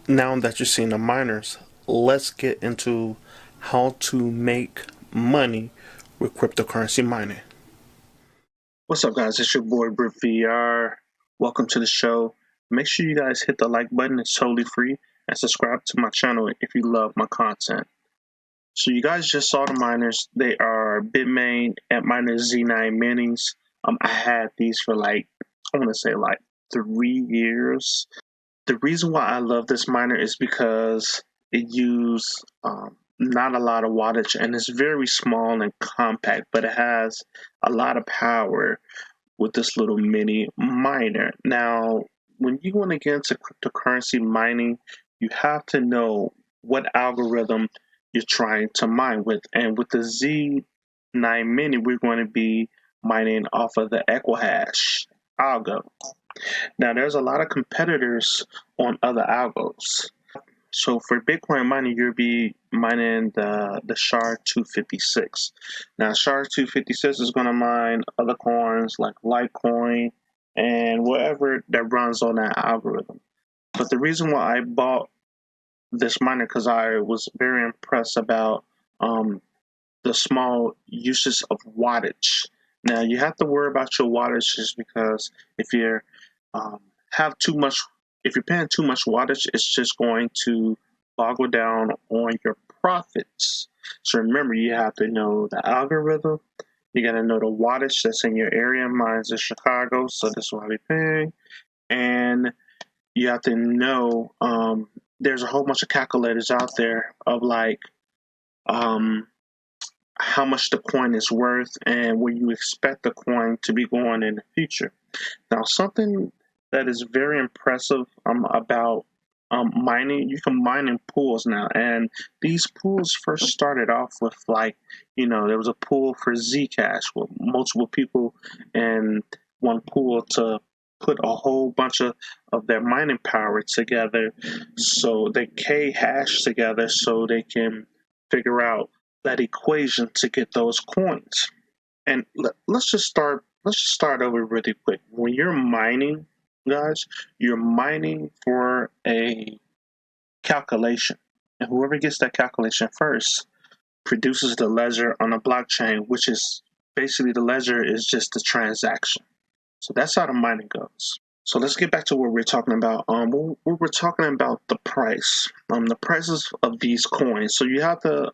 Now that you've seen the miners, let's get into how to make money with cryptocurrency mining. What's up, guys? It's your boy Britt VR. Welcome to the show. Make sure you guys hit the like button, it's totally free, and subscribe to my channel if you love my content. So, you guys just saw the miners. They are Bitmain at miners Z9 minis. I had these for I want to say 3 years. The reason why I love this miner is because it uses not a lot of wattage and it's very small and compact, but it has a lot of power with this little mini miner. Now, when you want to get into cryptocurrency mining, you have to know what algorithm you're trying to mine with. And with the Z9 Mini, we're going to be mining off of the Equihash algo. Now, there's a lot of competitors on other algos. So for Bitcoin mining, you'll be mining the SHA-256. Now, SHA-256 is going to mine other coins like Litecoin and whatever that runs on that algorithm. But the reason why I bought this miner because I was very impressed about the small uses of wattage. Now, you have to worry about your wattage just because if you're have too much, if you're paying too much wattage, it's just going to boggle down on your profits. So remember, you have to know the algorithm. You got to know the wattage that's in your area. Mine's in Chicago, so this is what I'll be paying. And you have to know there's a whole bunch of calculators out there of um, how much the coin is worth and where you expect the coin to be going in the future. Now, something that is very impressive about mining, you can mine in pools now. And these pools first started off with there was a pool for Zcash with multiple people in one pool to put a whole bunch of their mining power together. So they K hash together so they can figure out that equation to get those coins. And let's just start over really quick. When you're mining, guys, you're mining for a calculation. And whoever gets that calculation first produces the ledger on a blockchain, which is basically the ledger is just the transaction. So that's how the mining goes. So let's get back to what we're talking about. We're talking about the price, the prices of these coins. So you have to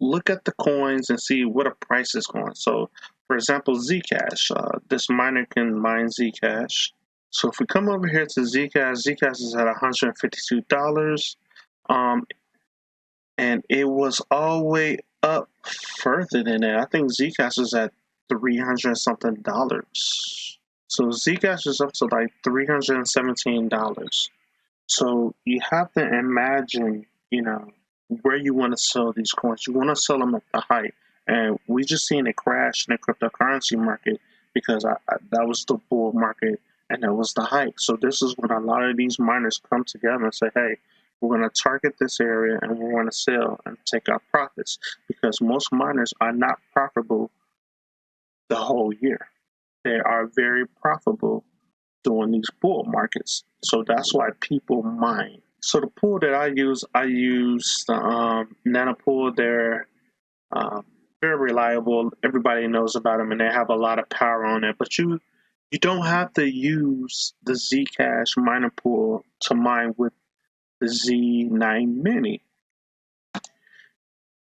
look at the coins and see what a price is going. So, for example, Zcash. This miner can mine Zcash. So if we come over here to Zcash, Zcash is at $152, and it was all the way up further than that. I think Zcash is at $300 something dollars. So Zcash is up to like $317. So you have to imagine, where you want to sell these coins. You want to sell them at the height. And we just seen a crash in the cryptocurrency market because that was the bull market and that was the height. So this is when a lot of these miners come together and say, hey, we're going to target this area and we're going to sell and take our profits because most miners are not profitable the whole year. They are very profitable during these bull markets. So that's why people mine. So the pool that I use the Nanopool. They're very reliable. Everybody knows about them, and they have a lot of power on it. But you don't have to use the Zcash miner pool to mine with the Z9 Mini.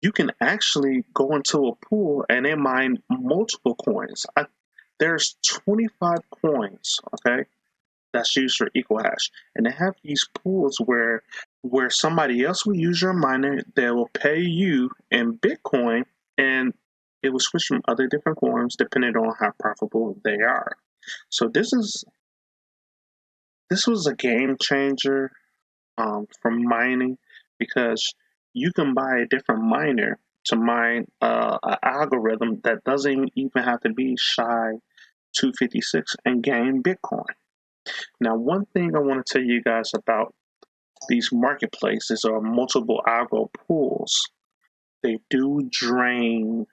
You can actually go into a pool and they mine multiple coins. There's 25 coins, okay, that's used for Equihash. And they have these pools where somebody else will use your miner, they will pay you in Bitcoin, and it will switch from other different coins depending on how profitable they are. So this was a game changer for mining because you can buy a different miner to mine an algorithm that doesn't even have to be SHA-256 and gain Bitcoin. Now, one thing I want to tell you guys about these marketplaces or multiple algo pools, they do drain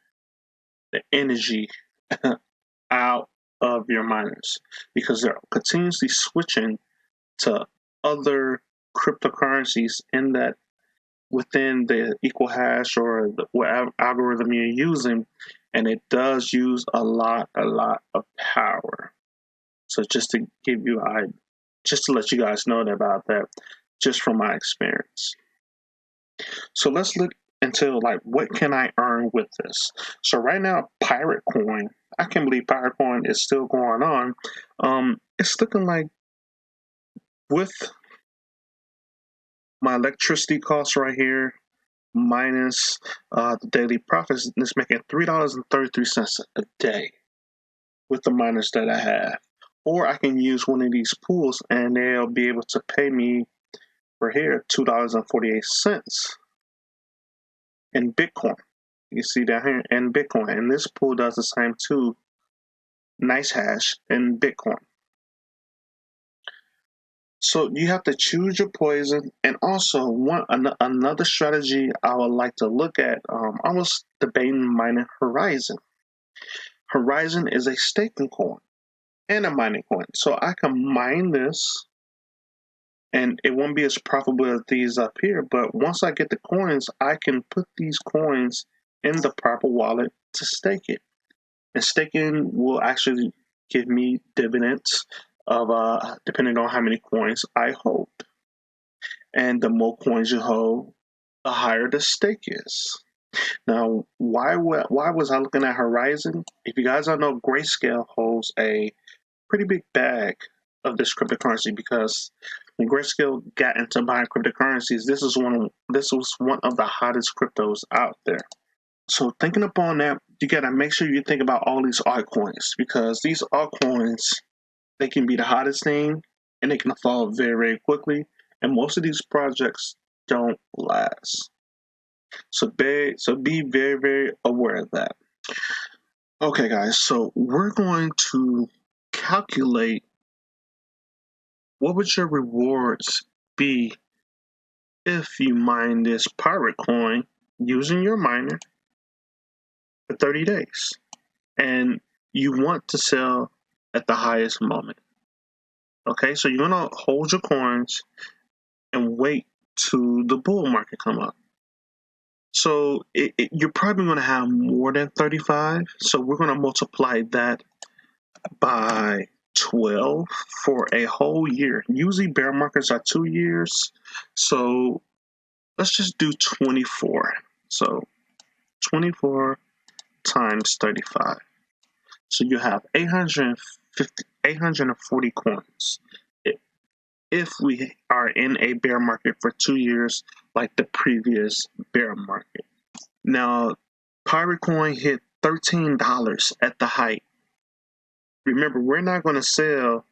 the energy out of your miners because they're continuously switching to other cryptocurrencies in that within the equal hash or whatever algorithm you're using, and it does use a lot of power. So just to give you, just to let you guys know about that, just from my experience. So let's look into like what can I earn with this. So right now, Pirate Coin, I can't believe Pirate Coin is still going on. It's looking like with my electricity costs right here minus the daily profits, it's making $3.33 a day with the miners that I have. Or I can use one of these pools and they'll be able to pay me for here $2.48 in Bitcoin. You see down here in Bitcoin. And this pool does the same too. Nice hash in Bitcoin. So you have to choose your poison. And also another strategy I would like to look at, I was debating mining Horizon. Horizon is a staking coin and a mining coin. So I can mine this and it won't be as profitable as these up here. But once I get the coins, I can put these coins in the proper wallet to stake it. And staking will actually give me dividends of depending on how many coins I hold. And the more coins you hold, the higher the stake is. Now, why was I looking at Horizon? If you guys don't know, Grayscale holds a pretty big bag of this cryptocurrency because when Grayscale got into buying cryptocurrencies, this was one of the hottest cryptos out there. So thinking upon that, you gotta make sure you think about all these altcoins because these altcoins, they can be the hottest thing and they can fall very, very quickly. And most of these projects don't last. So be very, very aware of that. Okay, guys, so we're going to calculate what would your rewards be if you mine this pirate coin using your miner for 30 days. And you want to sell at the highest moment. Okay, so you're gonna hold your coins and wait to the bull market come up. So you're probably gonna have more than 35. So we're gonna multiply that by 12 for a whole year. Usually bear markets are 2 years. So let's just do 24. So 24 times 35. So you have 840 coins if we are in a bear market for 2 years like the previous bear market. Now, Pirate Coin hit $13 at the height. Remember, we're not going to sell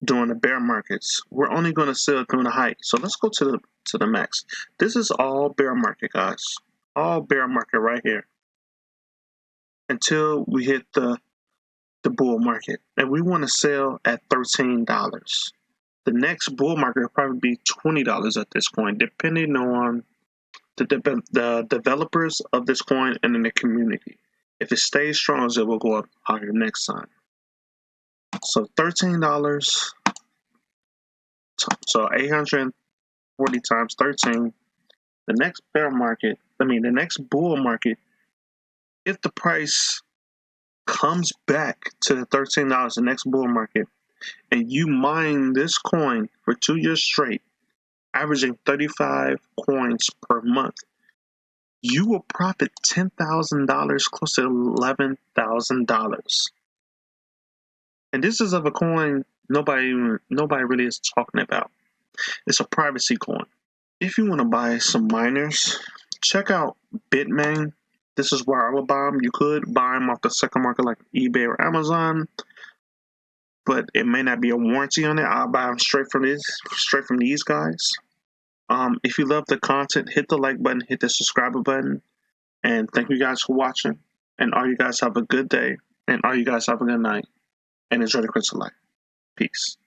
during the bear markets. We're only going to sell during the height. So let's go to the max. This is all bear market, guys. All bear market right here. Until we hit the bull market. And we want to sell at $13. The next bull market will probably be $20 at this point, depending on the developers of this coin and in the community. If it stays strong, it will go up higher next time. So $13. So 840 times 13. The next the next bull market, if the price comes back to the $13 the next bull market, and you mine this coin for 2 years straight, averaging 35 coins per month, you will profit $10,000, close to $11,000. And this is of a coin nobody really is talking about. It's a privacy coin. If you want to buy some miners, check out Bitmain. This is where I would buy them. You could buy them off the second market like eBay or Amazon, but it may not be a warranty on it. I'll buy them straight from these guys. If you love the content, hit the like button, hit the subscribe button, and thank you guys for watching. And all you guys have a good day, and all you guys have a good night, and enjoy the crypto life. Peace.